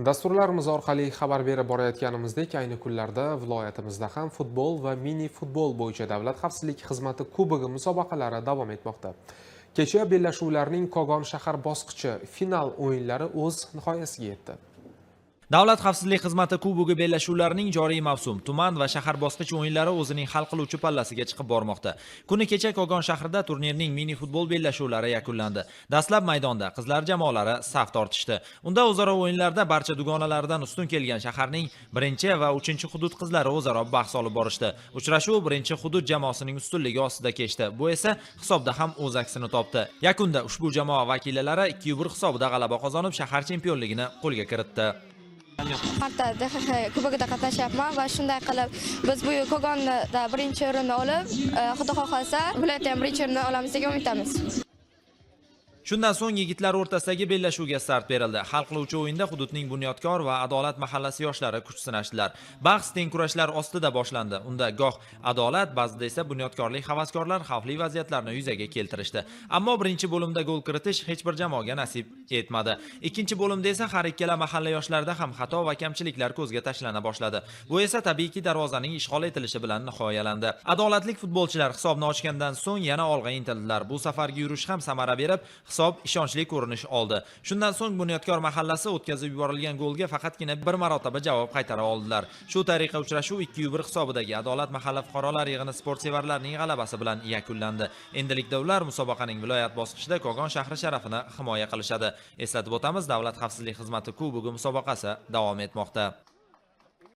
Dasturlarimiz orqali xabar berib borayotganimizdek, ayni kunlarda viloyatimizda ham futbol va mini futbol bo'yicha Davlat xavfsizlik xizmati kubogi musobaqalari davom etmoqda. Kecha bellashuvlarning Kogon shahar bosqichi final o'yinlari o'z nihoyasiga yetdi. Davlat xavfsizlik xizmati kubogi bellashuvlarining joriy mavsum, tuman va shahar bosqichi o'yinlari o'zining hal qiluvchi pallasiga chiqib bormoqda. Kuni kecha Kogon shahrida turnirning mini futbol bellashuvlari yakunlandi. Dastlab maydonda qizlar jamoalari saf tortishdi. Unda o'zaro o'yinlarda barcha dugonalardan ustun kelgan shaharning 1 va 3 hudud qizlari o'zaro bahs olib borishdi. Uchrashuv 1 hudud jamoasining ustunligi ostida kechdi. Bu esa hisobda ham o'z aksini topdi. Yakunda ushbu jamoa vakillari 2-1 hisobida g'alaba qozonib, shahar chempionligini qo'lga kiritdi. Marta DXX kubogida qatnashyapman va shunday qilib biz bu Kogonda birinchi o'rinni olib, Xudo xohlasa, viloyatda ham birinchi o'rinni olamiz degan umiddamiz. Shundan so'ng yigitlar o'rtasidagi bellashuvga start berildi. Hal qiluvchi o'yinda hududning Bunyodkor va Adolat mahallasi yoshlari kuch sinashdilar. Bahs teng kurashlar ostida boshlandi. Unda goh Adolat, ba'zida esa bunyodkorlik havaskorlar xavfli vaziyatlarni yuzaga keltirishdi. Ammo birinchi bo'limda gol kiritish hech bir jamoaga nasib etmadi. Ikkinchi bo'limda esa har ikkala mahalla yoshlarida ham xato va kamchiliklar ko'zga tashlana boshladi. Bu esa tabiiyki darvozaning ishg'ol etilishi bilan nihoyalandi. Adolatlik futbolchilar hisobni ochgandan so'ng yana olg'a intildilar. Bu safargi yurish ham samara berib, hisob ishonchli ko'rinish oldi. Shundan so'ng Bunyodkor mahallasi o'tkazib yuborilgan golga faqatgina bir marotaba javob qaytara oldilar. Shu tariqa uchrashuv 2-1 hisobidagi Adolat mahalla fuqarolar yig'ini sportsevarlarning g'alabasi bilan yakunlandi. Endilikda ular musobaqaning viloyat bosqichida Kogon shahri sharafini himoya qilishadi. Eslatib o'tamiz, Davlat xavfsizlik xizmati kubogi musobaqasi davom etmoqda.